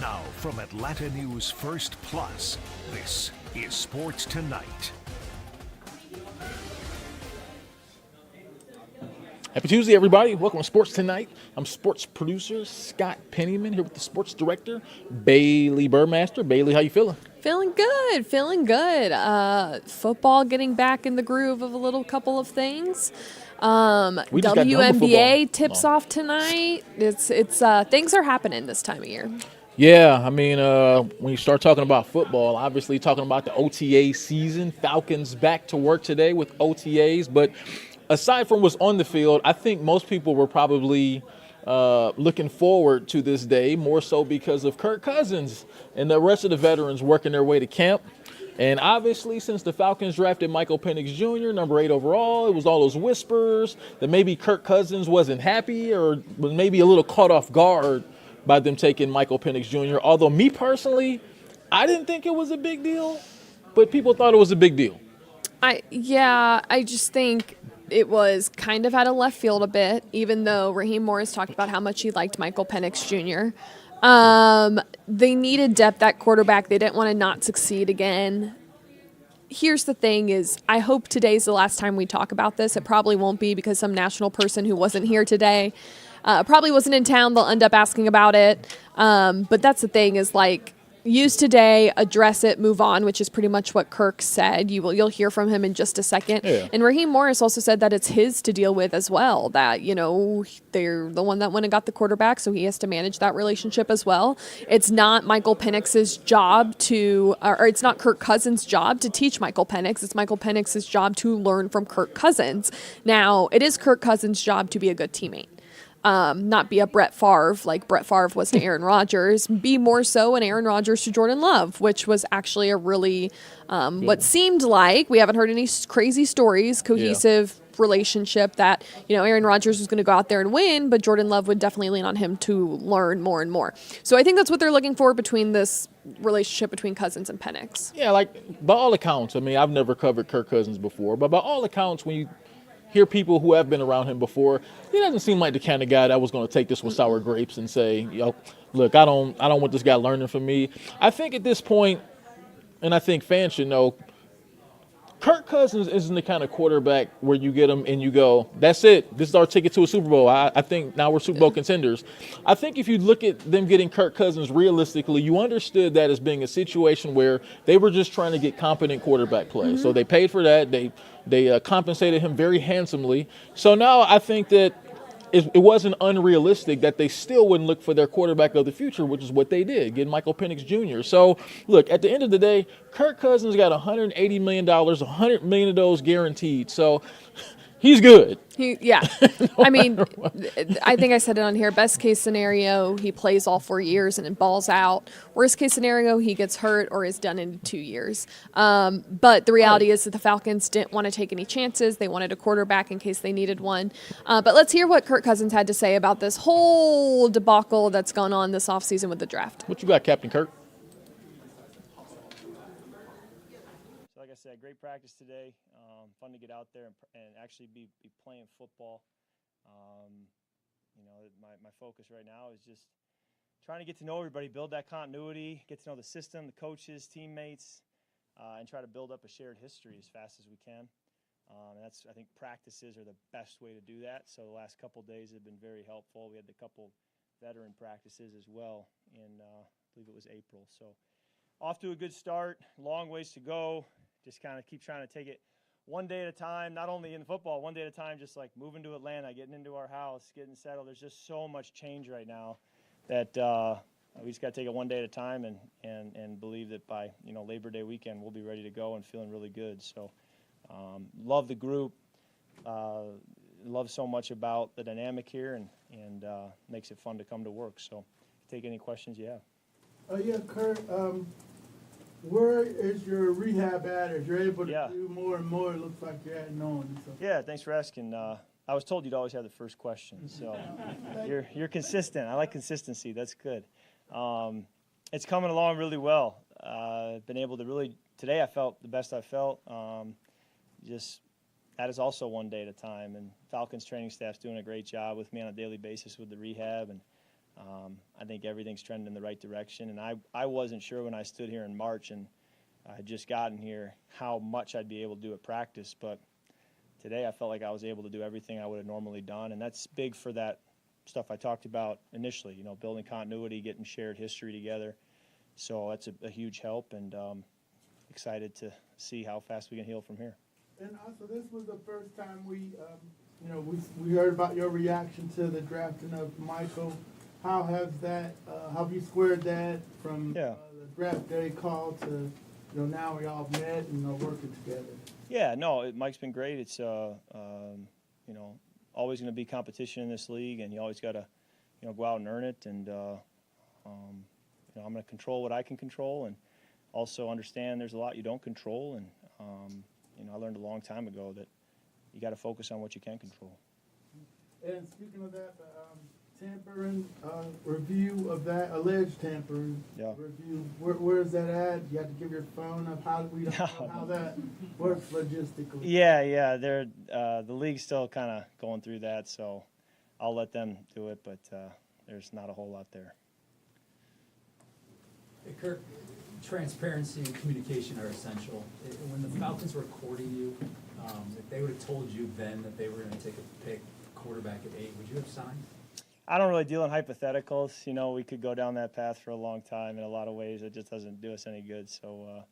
Now from Atlanta News First Plus, this is Sports Tonight. Happy Tuesday, everybody. Welcome to Sports Tonight. I'm sports producer Scott Pennyman here with the sports director, Bailey Burmaster. Bailey, how you feeling? Feeling good. Football getting back in the groove of a little couple of things. WBNA tips off tonight. It's things are happening this time of year. Yeah, I mean, when you start talking about football, obviously talking about the OTA season, Falcons back to work today with OTAs. But aside from what's on the field, I think most people were probably looking forward to this day, more so because of Kirk Cousins and the rest of the veterans working their way to camp. And obviously, since the Falcons drafted Michael Penix Jr., number 8 overall, it was all those whispers that maybe Kirk Cousins wasn't happy or was maybe a little caught off guard by them taking Michael Penix Jr. Although me personally, I didn't think it was a big deal, but people thought it was a big deal. I just think it was kind of out of left field a bit, even though Raheem Morris talked about how much he liked Michael Penix Jr. They needed depth at quarterback. They didn't want to not succeed again. Here's the thing is, I hope today's the last time we talk about this. It probably won't be because some national person who wasn't here today probably wasn't in town. They'll end up asking about it. But that's the thing is, like, use today, address it, move on, which is pretty much what Kirk said. You'll hear from him in just a second. Yeah. And Raheem Morris also said that it's his to deal with as well, that, they're the one that went and got the quarterback, so he has to manage that relationship as well. It's not Michael Penix's job or it's not Kirk Cousins' job to teach Michael Penix. It's Michael Penix's job to learn from Kirk Cousins. Now, it is Kirk Cousins' job to be a good teammate. Not be a Brett Favre like Brett Favre was to Aaron Rodgers, be more so an Aaron Rodgers to Jordan Love, which was actually a really, what seemed like, we haven't heard any crazy stories, cohesive relationship that, Aaron Rodgers was going to go out there and win, but Jordan Love would definitely lean on him to learn more and more. So I think that's what they're looking for between this relationship between Cousins and Penix. Yeah, like, by all accounts, I mean, I've never covered Kirk Cousins before, but by all accounts, when you hear people who have been around him before, he doesn't seem like the kind of guy that was going to take this with sour grapes and say, look, I don't want this guy learning from me. I think at this point, and I think fans should know, Kirk Cousins isn't the kind of quarterback where you get him and you go, that's it. This is our ticket to a Super Bowl. I think now we're Super Bowl contenders. I think if you look at them getting Kirk Cousins realistically, you understood that as being a situation where they were just trying to get competent quarterback play. Mm-hmm. So they paid for that. They compensated him very handsomely. So now I think that it wasn't unrealistic that they still wouldn't look for their quarterback of the future, which is what they did, getting Michael Penix Jr. So, look, at the end of the day, Kirk Cousins got $180 million, $100 million of those guaranteed. So he's good. I mean, I think I said it on here. Best case scenario, he plays all 4 years and it balls out. Worst case scenario, he gets hurt or is done in 2 years. But the reality is that the Falcons didn't want to take any chances. They wanted a quarterback in case they needed one. But let's hear what Kirk Cousins had to say about this whole debacle that's gone on this offseason with the draft. What you got, Captain Kirk? Like I said, great practice today. Fun to get out there and actually be playing football. My focus right now is just trying to get to know everybody, build that continuity, get to know the system, the coaches, teammates, and try to build up a shared history as fast as we can. I think practices are the best way to do that. So the last couple of days have been very helpful. We had a couple veteran practices as well in, I believe it was April. So off to a good start, long ways to go. Just kind of keep trying to take it one day at a time, not only in football, one day at a time, just like moving to Atlanta, getting into our house, getting settled. There's just so much change right now that we just got to take it one day at a time and believe that by Labor Day weekend we'll be ready to go and feeling really good. So love the group, love so much about the dynamic here and makes it fun to come to work. So take any questions you have. Kirk. Where is your rehab at? As you're able to do more and more, it looks like you're adding on. So. Yeah, thanks for asking. I was told you'd always have the first question, so you're consistent. I like consistency. That's good. It's coming along really well. been able to really, today I felt the best I felt. Just that is also one day at a time. And Falcons training staff's doing a great job with me on a daily basis with the rehab. And I think everything's trending in the right direction. And I wasn't sure when I stood here in March and I had just gotten here how much I'd be able to do at practice. But today I felt like I was able to do everything I would have normally done. And that's big for that stuff I talked about initially, you know, building continuity, getting shared history together. So that's a huge help, and excited to see how fast we can heal from here. And also, this was the first time we heard about your reaction to the drafting of Michael. How has that? How have you squared that from the draft day call to now we all met and are working together? Yeah, no, Mike's been great. It's always going to be competition in this league, and you always got to go out and earn it. And I'm going to control what I can control, and also understand there's a lot you don't control. And I learned a long time ago that you got to focus on what you can control. And speaking of that, tampering review of that alleged tampering review, where is that at? You have to give your phone up. How that works logistically? Yeah. They're the league's still kind of going through that, so I'll let them do it. But there's not a whole lot there. Hey, Kirk, transparency and communication are essential. When the Falcons were courting you, if they would have told you then that they were going to take a pick quarterback at 8, would you have signed? I don't really deal in hypotheticals. We could go down that path for a long time in a lot of ways. It just doesn't do us any good. So,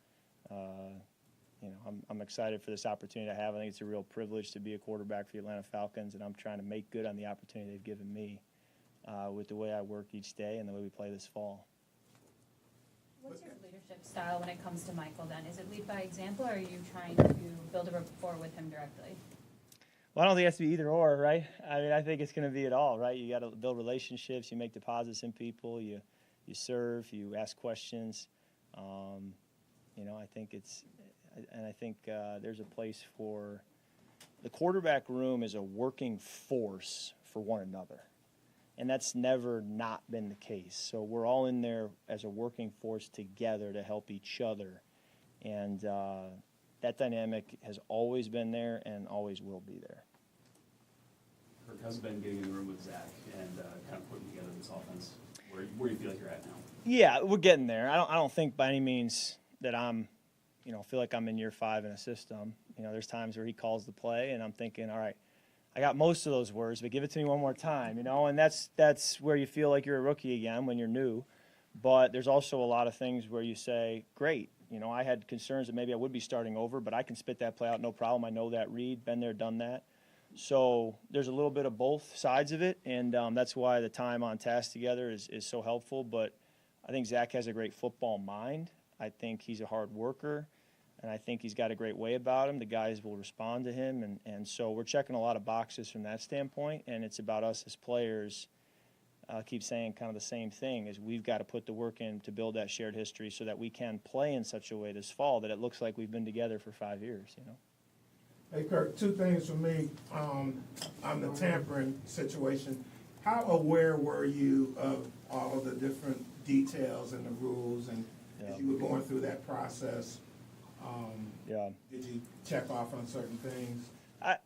I'm excited for this opportunity to have. I think it's a real privilege to be a quarterback for the Atlanta Falcons, and I'm trying to make good on the opportunity they've given me with the way I work each day and the way we play this fall. What's your leadership style when it comes to Michael then? Is it lead by example, or are you trying to build a rapport with him directly? Well, I don't think it has to be either or, right? I mean, I think it's going to be it all, right? You got to build relationships, you make deposits in people, you serve, you ask questions. I think there's a place for the quarterback room is a working force for one another. And that's never not been the case. So we're all in there as a working force together to help each other. And that dynamic has always been there and always will be there. Kirk, how's it been getting in the room with Zach and kind of putting together this offense? Where do you feel like you're at now? Yeah, we're getting there. I don't think by any means that I'm, feel like I'm in year 5 in a system. There's times where he calls the play and I'm thinking, all right, I got most of those words, but give it to me one more time, and that's where you feel like you're a rookie again when you're new. But there's also a lot of things where you say, great, I had concerns that maybe I would be starting over, but I can spit that play out, no problem. I know that read, been there, done that. So there's a little bit of both sides of it, and that's why the time on task together is so helpful. But I think Zach has a great football mind. I think he's a hard worker. And I think he's got a great way about him. The guys will respond to him. And so we're checking a lot of boxes from that standpoint. And it's about us as players, keep saying kind of the same thing, is we've got to put the work in to build that shared history so that we can play in such a way this fall that it looks like we've been together for 5 years, Hey, Kirk, 2 things for me on the tampering situation. How aware were you of all of the different details and the rules and as you were going through that process? Did you check off on certain things?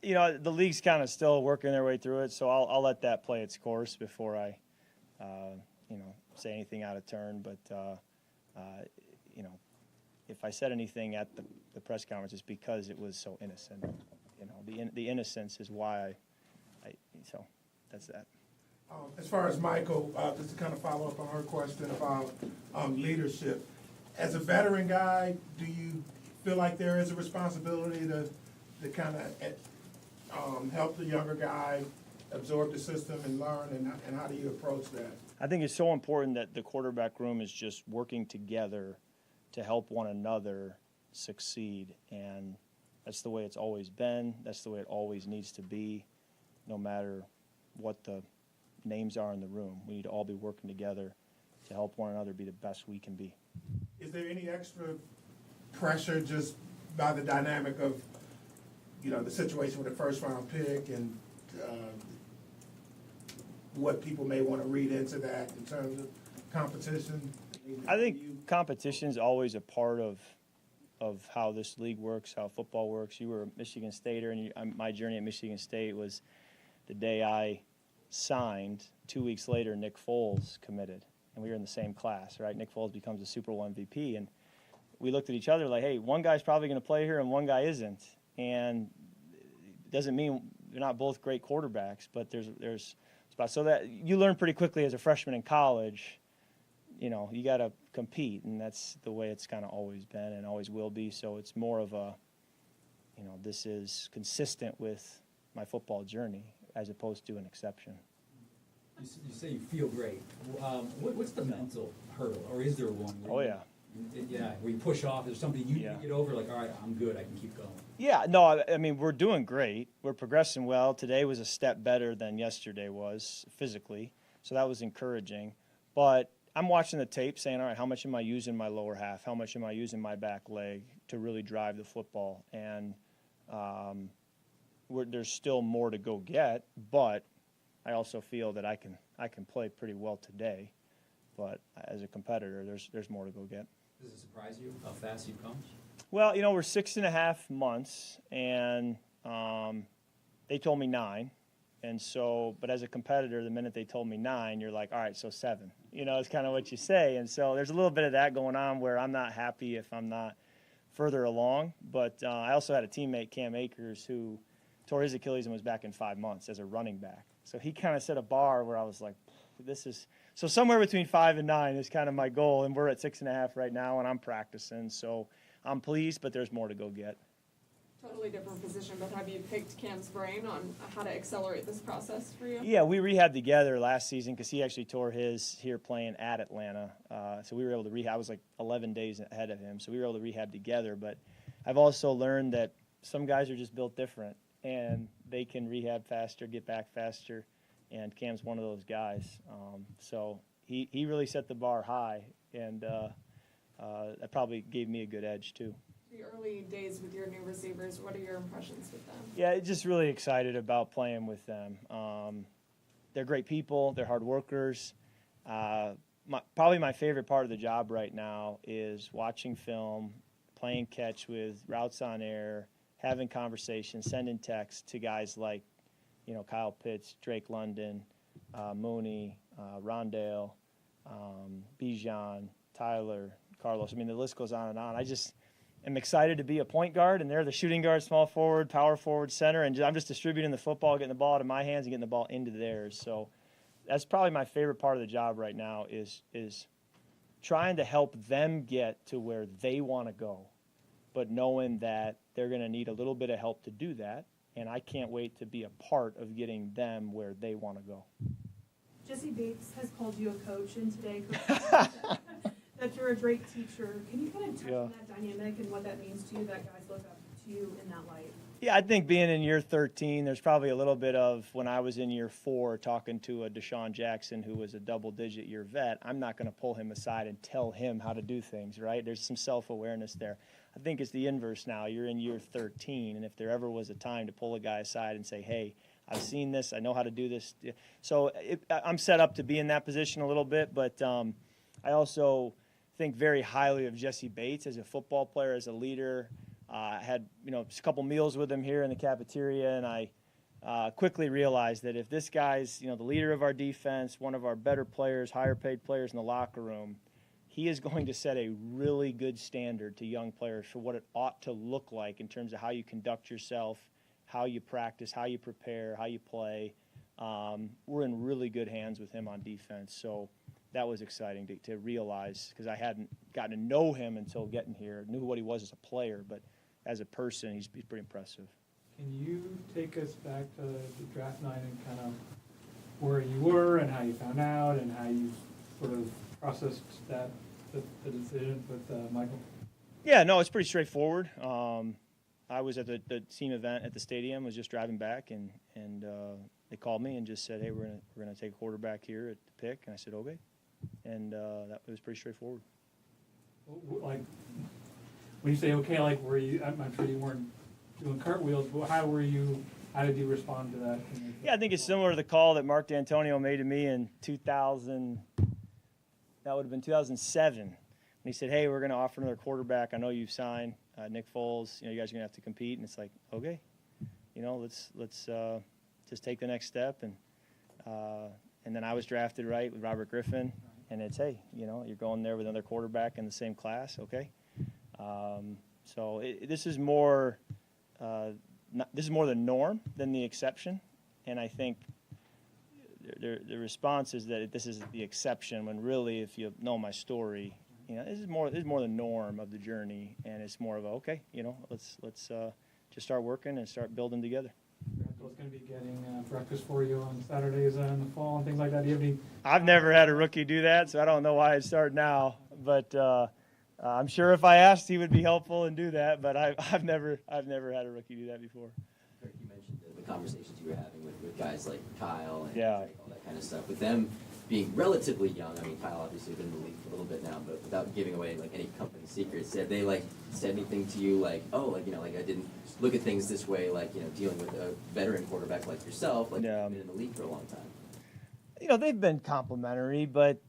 The league's kind of still working their way through it, so I'll let that play its course before I, say anything out of turn. But, if I said anything at the press conference, it's because it was so innocent. The innocence is why so that's that. As far as Michael, just to kind of follow up on her question about leadership, as a veteran guy, do you feel like there is a responsibility to kind of help the younger guy absorb the system and learn, and how do you approach that? I think it's so important that the quarterback room is just working together to help one another succeed, and that's the way it's always been. That's the way it always needs to be, no matter what the names are in the room. We need to all be working together to help one another be the best we can be. Is there any extra pressure just by the dynamic of, the situation with the first round pick and what people may want to read into that in terms of competition? I think competition's always a part of how this league works, how football works. You were a Michigan Stater, and my journey at Michigan State was the day I signed. 2 weeks later, Nick Foles committed, and we were in the same class, right? Nick Foles becomes a Super Bowl MVP, and we looked at each other like, hey, one guy's probably going to play here and one guy isn't. And it doesn't mean they're not both great quarterbacks, but there's spots. So that you learn pretty quickly as a freshman in college, you know, you got to compete, and that's the way it's kind of always been and always will be. So it's more of a, you know, this is consistent with my football journey as opposed to an exception. You say you feel great. What's the mental hurdle, or is there one? Where you push off. There's something you get over, like, all right, I'm good, I can keep going. Yeah, no, I mean, we're doing great. We're progressing well. Today was a step better than yesterday was physically, so that was encouraging. But I'm watching the tape saying, all right, how much am I using my lower half? How much am I using my back leg to really drive the football? And there's still more to go get, but I also feel that I can play pretty well today. But as a competitor, there's more to go get. Does it surprise you how fast you've come? Well, you know, we're 6.5 months, and they told me 9. And so, but as a competitor, the minute they told me 9, you're like, all right, so 7. You know, it's kind of what you say. And so there's a little bit of that going on where I'm not happy if I'm not further along. But I also had a teammate, Cam Akers, who tore his Achilles and was back in 5 months as a running back. So he kind of set a bar where I was like, this is – so somewhere between 5 and 9 is kind of my goal. And we're at 6.5 right now, and I'm practicing. So I'm pleased, but there's more to go get. Totally different position, but have you picked Cam's brain on how to accelerate this process for you? Yeah, we rehabbed together last season because he actually tore his here playing at Atlanta. So we were able to rehab. I was like 11 days ahead of him, so we were able to rehab together. But I've also learned that some guys are just built different, and they can rehab faster, get back faster, and Cam's one of those guys. So he really set the bar high, and that probably gave me a good edge too. The early days with your new receivers, what are your impressions with them? Yeah, just really excited about playing with them. They're great people. They're hard workers. Probably my favorite part of the job right now is watching film, playing catch with routes on air, having conversations, sending texts to guys like, you know, Kyle Pitts, Drake London, Mooney, Rondale, Bijan, Tyler, Carlos. I mean, the list goes on and on. I just am excited to be a point guard, and they're the shooting guard, small forward, power forward, center, and I'm just distributing the football, getting the ball out of my hands and getting the ball into theirs. So that's probably my favorite part of the job right now is trying to help them get to where they want to go, but knowing that they're going to need a little bit of help to do that, and I can't wait to be a part of getting them where they want to go. Jesse Bates has called you a coach, and today that you're a great teacher. Can you kind of touch on that dynamic and what that means to you, that guys look up to you in that light? Yeah, I think being in year 13, there's probably a little bit of when I was in year 4 talking to a Deshaun Jackson who was a double-digit year vet, I'm not going to pull him aside and tell him how to do things, right? There's some self-awareness there. I think it's the inverse now. You're in year 13, and if there ever was a time to pull a guy aside and say, hey, I've seen this, I know how to do this. So I'm set up to be in that position a little bit, but I also think very highly of Jesse Bates as a football player, as a leader. I had just a couple meals with him here in the cafeteria, and I quickly realized that if this guy's the leader of our defense, one of our better players, higher paid players in the locker room, he is going to set a really good standard to young players for what it ought to look like in terms of how you conduct yourself, how you practice, how you prepare, how you play. We're in really good hands with him on defense. So that was exciting to realize, because I hadn't gotten to know him until getting here. Knew what he was as a player, but as a person, he's pretty impressive. Can you take us back to the draft night and kind of where you were and how you found out and how you sort of processed the decision with Michael? Yeah, no, it's pretty straightforward. I was at the team event at the stadium, was just driving back, and they called me and just said, hey, we're gonna take a quarterback here at the pick, and I said, okay. And that was pretty straightforward. Like, when you say okay, like, were you? I'm sure you weren't doing cartwheels, but how did you respond to that? Yeah, I think it's similar to the call that Mark D'Antonio made to me in 2000. That would have been 2007, he said, hey, we're going to offer another quarterback. I know you've signed Nick Foles. You know, you guys are going to have to compete. And it's like, okay, you know, let's just take the next step. And then I was drafted right with Robert Griffin. And it's, hey, you know, you're going there with another quarterback in the same class, okay? So this is more the norm than the exception. And I think the response is that this is the exception when really, if you know my story, you know, this is more the norm of the journey, and it's more of a, okay, you know, let's just start working and start building together. Rocco's going to be getting breakfast for you on Saturdays in the fall and things like that. Do you have any? I've never had a rookie do that, so I don't know why I'd start now. But I'm sure if I asked, he would be helpful and do that. But I've never had a rookie do that before. Kirk, you mentioned the conversations you were having with guys like Kyle and yeah. all that kind of stuff. With them being relatively young, I mean, Kyle obviously been in the league for a little bit now, but without giving away like any company secrets, have they like said anything to you like, oh, like, you know, like I didn't look at things this way, like, you know, dealing with a veteran quarterback like yourself, like you've been in the league for a long time? You know, they've been complimentary, but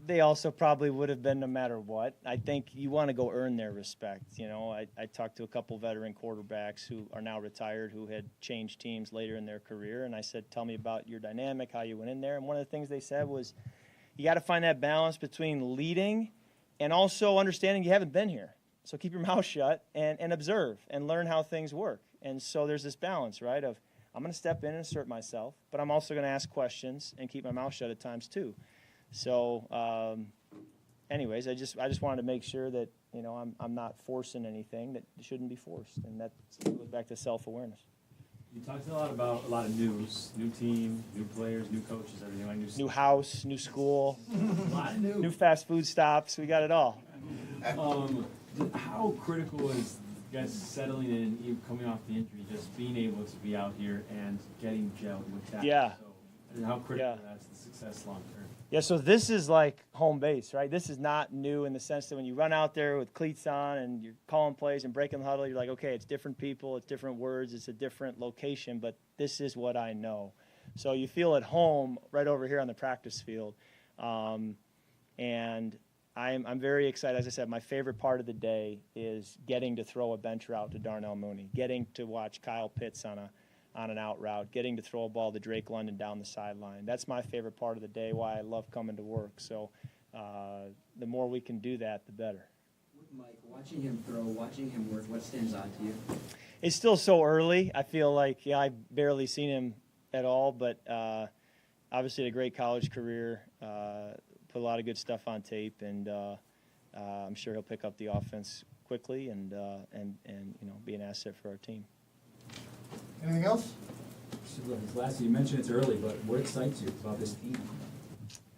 they also probably would have been no matter what. I think you want to go earn their respect. You know, I talked to a couple veteran quarterbacks who are now retired who had changed teams later in their career, and I said, tell me about your dynamic, how you went in there. And one of the things they said was, you got to find that balance between leading and also understanding you haven't been here. So keep your mouth shut and observe and learn how things work. And so there's this balance, right, of I'm going to step in and assert myself, but I'm also going to ask questions and keep my mouth shut at times too. So, anyways, I just wanted to make sure that, you know, I'm not forcing anything that shouldn't be forced, and that goes back to self-awareness. You talked a lot about a lot of news, new team, new players, new coaches, everything like new house, new school, new fast food stops. We got it all. How critical is guys settling in, even coming off the injury, just being able to be out here and getting gelled with that? Yeah. So, and how critical that's the success long term? Yeah, so this is like home base, right? This is not new in the sense that when you run out there with cleats on and you're calling plays and breaking the huddle, you're like, okay, it's different people, it's different words, it's a different location, but this is what I know. So you feel at home right over here on the practice field. And I'm very excited. As I said, my favorite part of the day is getting to throw a bench route to Darnell Mooney, getting to watch Kyle Pitts on an out route, getting to throw a ball to Drake London down the sideline. That's my favorite part of the day, why I love coming to work. So the more we can do that, the better. Mike, watching him throw, watching him work, what stands out to you? It's still so early. I feel like, yeah, I've barely seen him at all, but obviously had a great college career, put a lot of good stuff on tape, and I'm sure he'll pick up the offense quickly and you know, be an asset for our team. Anything else? Lastly, you mentioned it's early, but what excites you about this team?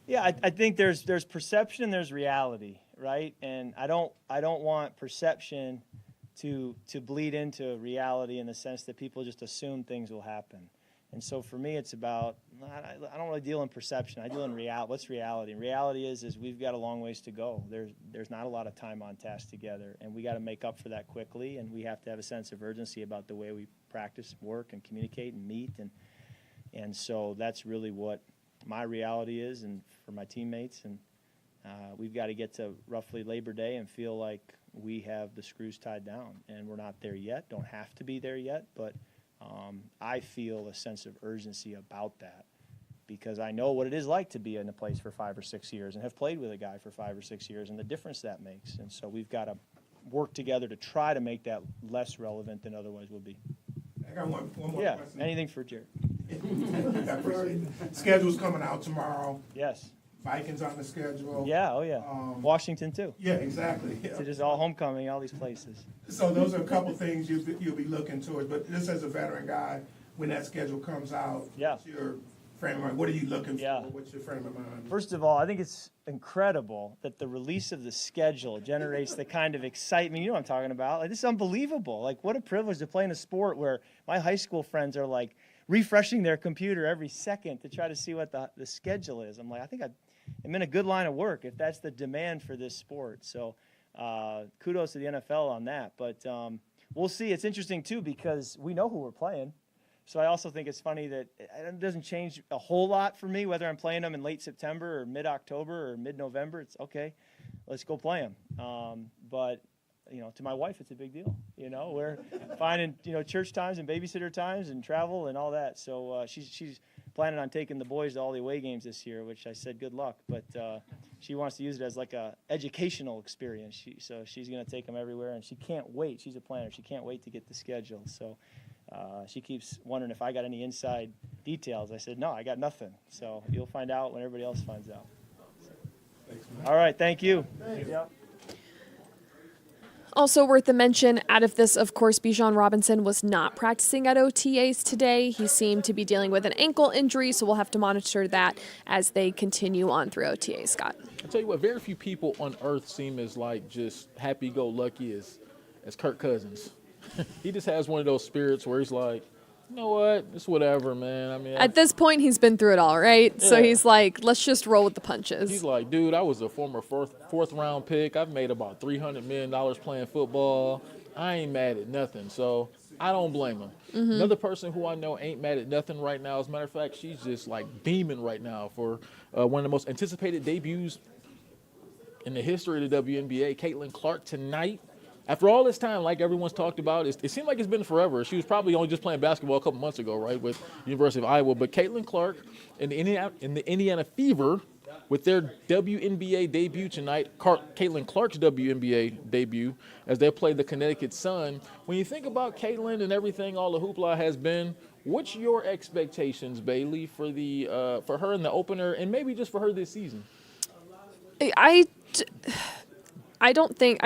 Yeah, I think there's perception and there's reality, right? And I don't want perception to bleed into reality in the sense that people just assume things will happen. And so for me, it's about, I don't really deal in perception. I deal in reality. What's reality? And reality is we've got a long ways to go. There's not a lot of time on task together, and we got to make up for that quickly, and we have to have a sense of urgency about the way we practice, work, and communicate and meet. And so that's really what my reality is, and for my teammates. And we've got to get to roughly Labor Day and feel like we have the screws tied down. And we're not there yet, don't have to be there yet, but I feel a sense of urgency about that because I know what it is like to be in a place for 5 or 6 years and have played with a guy for 5 or 6 years and the difference that makes. And so we've got to work together to try to make that less relevant than otherwise would be. I got one more yeah, question. Anything for Jared. Schedule's coming out tomorrow. Yes. Vikings on the schedule. Yeah, oh yeah. Washington too. Yeah, exactly. Yeah. So just all homecoming, all these places. So those are a couple things you'll be looking towards. But just as a veteran guy, when that schedule comes out, what's your frame of mind? What are you looking for? What's your frame of mind? First of all, I think it's incredible that the release of the schedule generates the kind of excitement. You know what I'm talking about. Like, this is unbelievable. Like, what a privilege to play in a sport where my high school friends are like refreshing their computer every second to try to see what the schedule is. I'm like, I think I'm in a good line of work if that's the demand for this sport. So kudos to the NFL on that. But we'll see. It's interesting, too, because we know who we're playing. So I also think it's funny that it doesn't change a whole lot for me whether I'm playing them in late September or mid-October or mid-November. It's okay. let's go play them. But to my wife, it's a big deal. We're finding church times and babysitter times and travel and all that. So she's planning on taking the boys to all the away games this year, which I said good luck. But she wants to use it as like a educational experience. So she's going to take them everywhere, and she can't wait. She's a planner. She can't wait to get the schedule. So she keeps wondering if I got any inside details. I said, no, I got nothing. So you'll find out when everybody else finds out. So. Thanks, man. All right, thank you. Thanks. Yep. Also worth the mention, out of this, of course, Bijan Robinson was not practicing at OTAs today. He seemed to be dealing with an ankle injury, so we'll have to monitor that as they continue on through OTAs, Scott. I'll tell you what, very few people on earth seem as just happy-go-lucky as Kirk Cousins. He just has one of those spirits where he's like, you know what, it's whatever, man. I mean, at this point, he's been through it all, right? Yeah. So he's like, let's just roll with the punches. He's like, dude, I was a former fourth round pick. I've made about $300 million playing football. I ain't mad at nothing, so I don't blame him. Mm-hmm. Another person who I know ain't mad at nothing right now, as a matter of fact, she's just beaming right now for one of the most anticipated debuts in the history of the WNBA. Caitlin Clark tonight. After all this time, like everyone's talked about, it seemed like it's been forever. She was probably only just playing basketball a couple months ago, right, with University of Iowa. But Caitlin Clark in the Indiana Fever with their WNBA debut tonight, Caitlin Clark's WNBA debut, as they play the Connecticut Sun. When you think about Caitlin and everything, all the hoopla has been, what's your expectations, Bailey, for her in the opener and maybe just for her this season? I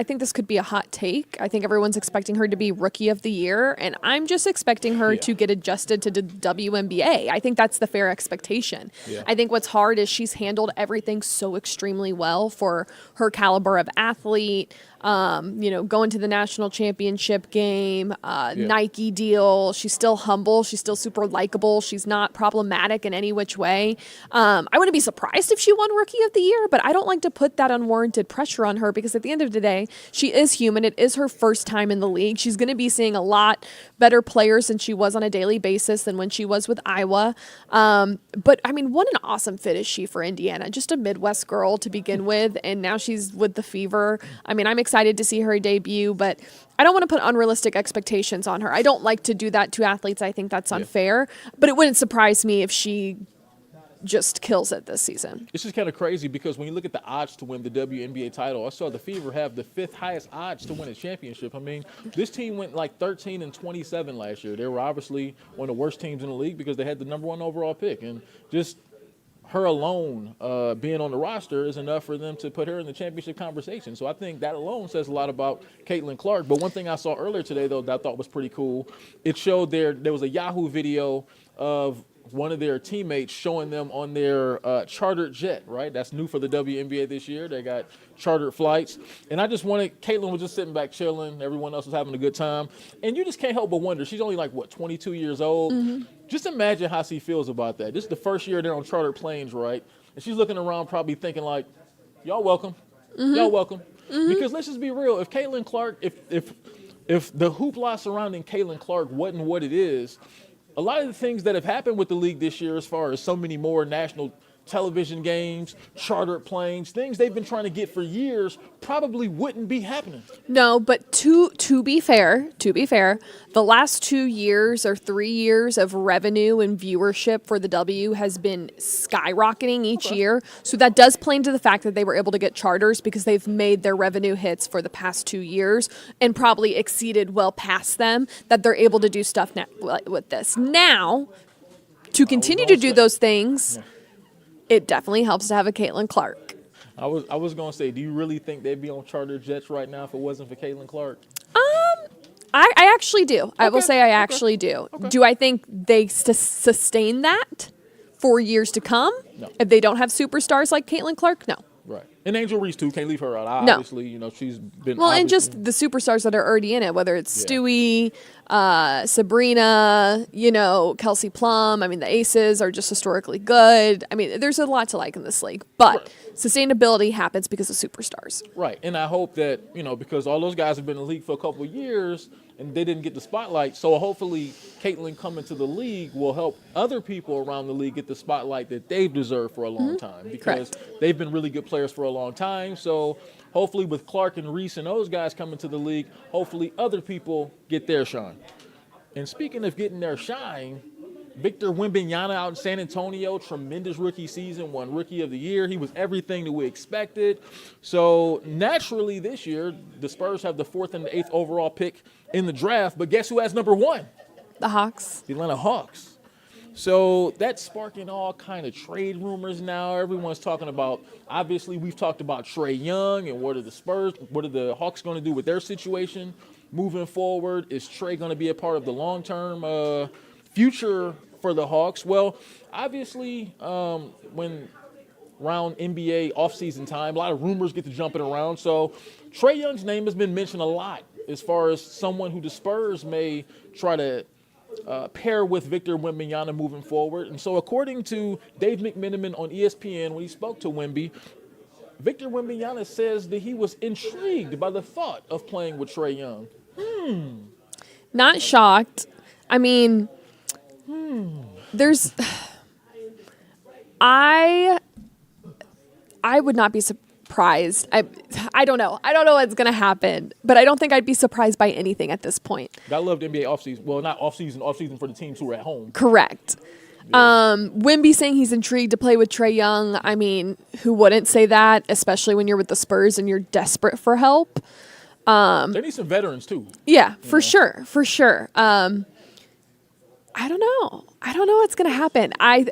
think this could be a hot take. I think everyone's expecting her to be Rookie of the Year, and I'm just expecting her to get adjusted to the WNBA. I think that's the fair expectation. Yeah. I think what's hard is she's handled everything so extremely well for her caliber of athlete. Going to the national championship game, Nike deal. She's still humble. She's still super likable. She's not problematic in any which way. I wouldn't be surprised if she won Rookie of the Year, but I don't like to put that unwarranted pressure on her because at the end of the day, she is human. It is her first time in the league. She's going to be seeing a lot better players than she was on a daily basis than when she was with Iowa. But, I mean, what an awesome fit is she for Indiana. Just a Midwest girl to begin with, and now she's with the Fever. I mean, I'm excited to see her debut, but I don't want to put unrealistic expectations on her. I don't like to do that to athletes. I think that's unfair, but it wouldn't surprise me if she just kills it this season. It's just kind of crazy because when you look at the odds to win the WNBA title, I saw the Fever have the 5th highest odds to win a championship. I mean, this team went 13-27 last year. They were obviously one of the worst teams in the league because they had the number 1 overall pick, and just her alone being on the roster is enough for them to put her in the championship conversation. So I think that alone says a lot about Caitlin Clark. But one thing I saw earlier today, though, that I thought was pretty cool, it showed there was a Yahoo video of one of their teammates showing them on their chartered jet, right? That's new for the WNBA this year. They got chartered flights. And I just wanted, Caitlin was just sitting back chilling. Everyone else was having a good time. And you just can't help but wonder, she's only 22 years old. Mm-hmm. Just imagine how she feels about that. This is the first year they're on chartered planes, right? And she's looking around probably thinking y'all welcome. Mm-hmm. Y'all welcome. Mm-hmm. Because let's just be real. If Caitlin Clark, if the hoopla surrounding Caitlin Clark wasn't what it is, a lot of the things that have happened with the league this year, as far as so many more national television games, chartered planes, things they've been trying to get for years, probably wouldn't be happening. No, but to be fair, the last 2 years or 3 years of revenue and viewership for the W has been skyrocketing each year. So that does play into the fact that they were able to get charters because they've made their revenue hits for the past 2 years and probably exceeded well past them, that they're able to do stuff now with this. Now, to continue to do those things, it definitely helps to have a Caitlin Clark. I was going to say, do you really think they'd be on charter jets right now if it wasn't for Caitlin Clark? I actually do. Okay. I will say I actually do. Okay. Do I think they sustain that for years to come? No. If they don't have superstars like Caitlin Clark? No. Right. And Angel Reese, too. Can't leave her out. Obviously, she's been... Well, and just the superstars that are already in it, whether it's Stewie, Sabrina, Kelsey Plum. I mean, the Aces are just historically good. I mean, there's a lot to like in this league. But Sustainability happens because of superstars. Right, and I hope that, because all those guys have been in the league for a couple of years and they didn't get the spotlight, so hopefully Caitlin coming to the league will help other people around the league get the spotlight that they've deserved for a long time, because they've been really good players for a long time. So hopefully with Clark and Reese and those guys coming to the league, hopefully other people get their shine. And speaking of getting their shine, Victor Wembanyama out in San Antonio, tremendous rookie season, won Rookie of the Year. He was everything that we expected. So naturally this year, the Spurs have the 4th and the 8th overall pick in the draft. But guess who has number 1? The Hawks. The Atlanta Hawks. So that's sparking all kind of trade rumors now. Everyone's talking about, obviously we've talked about Trae Young and what are the Hawks going to do with their situation moving forward? Is Trae going to be a part of the long-term future for the Hawks? Well, obviously, when around NBA offseason time, a lot of rumors get to jumping around. So Trae Young's name has been mentioned a lot as far as someone who the Spurs may try to pair with Victor Wembanyama moving forward. And so according to Dave McMenamin on ESPN, when he spoke to Wemby, Victor Wembanyama says that he was intrigued by the thought of playing with Trae Young. Not shocked. I mean, I would not be surprised. I don't know. I don't know what's going to happen, but I don't think I'd be surprised by anything at this point. I love the NBA offseason. Well, not offseason for the teams who are at home. Correct. Yeah. Wemby saying he's intrigued to play with Trae Young. I mean, who wouldn't say that, especially when you're with the Spurs and you're desperate for help? They need some veterans too. Yeah, for sure. I don't know. I don't know what's going to happen. I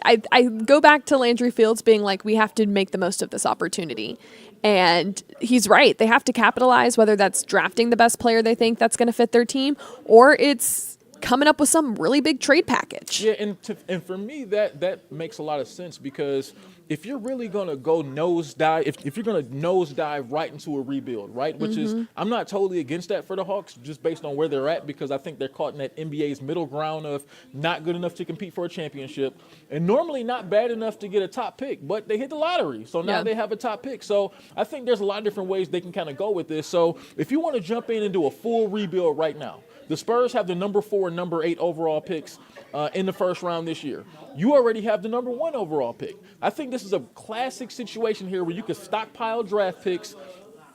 go back to Landry Fields being like, we have to make the most of this opportunity. And he's right. They have to capitalize, whether that's drafting the best player they think that's going to fit their team, or it's coming up with some really big trade package. Yeah, and for me, that makes a lot of sense, because if you're really going to go nosedive, if you're going to nosedive right into a rebuild, right, which is, I'm not totally against that for the Hawks, just based on where they're at, because I think they're caught in that NBA's middle ground of not good enough to compete for a championship and normally not bad enough to get a top pick, but they hit the lottery. So now they have a top pick. So I think there's a lot of different ways they can kind of go with this. So if you want to jump in and do a full rebuild right now, the Spurs have the number 4 and number 8 overall picks in the first round this year. You already have the number 1 overall pick. I think this is a classic situation here where you could stockpile draft picks,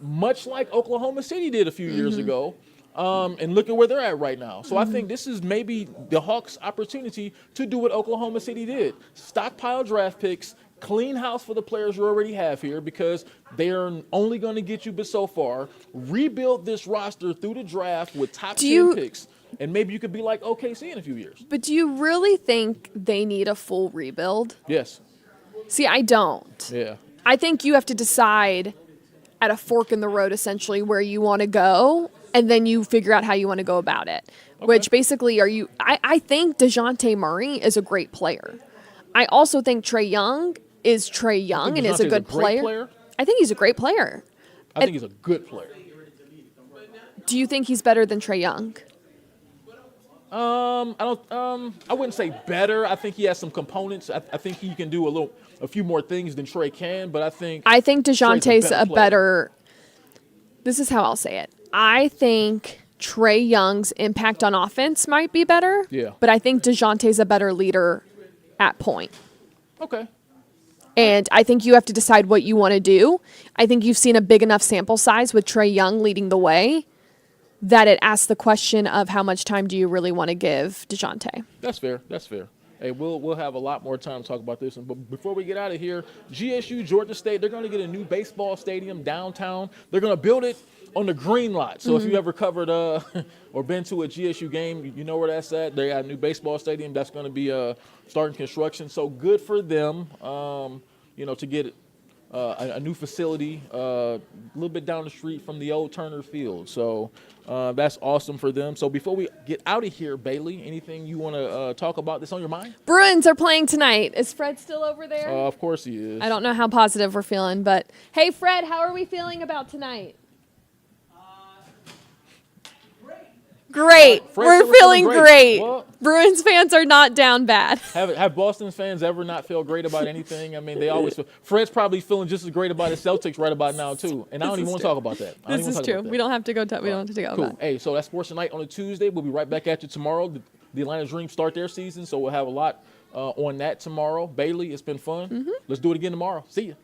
much like Oklahoma City did a few years ago, and look at where they're at right now. So I think this is maybe the Hawks' opportunity to do what Oklahoma City did. Stockpile draft picks, clean house for the players you already have here, because they are only going to get you but so far. Rebuild this roster through the draft with top 10 picks, and maybe you could be like OKC in a few years. But do you really think they need a full rebuild? Yes. See, I don't. Yeah. I think you have to decide at a fork in the road, essentially, where you want to go, and then you figure out how you want to go about it. Okay. Which basically I think DeJounte Murray is a great player. I also think Trae Young is Trae Young and is a good player. I think he's a great player. I think he's a good player. Do you think he's better than Trae Young? I wouldn't say better. I think he has some components. I think he can do a few more things than Trae can, but I think DeJounte's a better. This is how I'll say it. I think Trae Young's impact on offense might be better. Yeah. But I think DeJounte's a better leader at point. Okay. And I think you have to decide what you want to do. I think you've seen a big enough sample size with Trae Young leading the way that it asks the question of how much time do you really want to give DeJounte. That's fair. Hey, we'll have a lot more time to talk about this. But before we get out of here, GSU, Georgia State, they're going to get a new baseball stadium downtown. They're going to build it on the green lot. So if you ever covered or been to a GSU game, you know where that's at. They got a new baseball stadium that's going to be starting construction. So good for them, to get a new facility a little bit down the street from the old Turner Field. So that's awesome for them. So before we get out of here, Bailey, anything you want to talk about that's on your mind? Bruins are playing tonight. Is Fred still over there? Of course he is. I don't know how positive we're feeling, but hey, Fred, how are we feeling about tonight? Great. We're feeling great. Well, Bruins fans are not down bad. Have Boston fans ever not feel great about anything? I mean, they always feel. Fred's probably feeling just as great about the Celtics right about now too, and I don't even want to talk about that. This is true. We don't have to go. We don't have to go cool. about it. Hey, so that's Sports Tonight on a Tuesday. We'll be right back at you tomorrow. The Atlanta Dreams start their season, so we'll have a lot on that tomorrow. Bailey, it's been fun. Let's do it again tomorrow. See ya.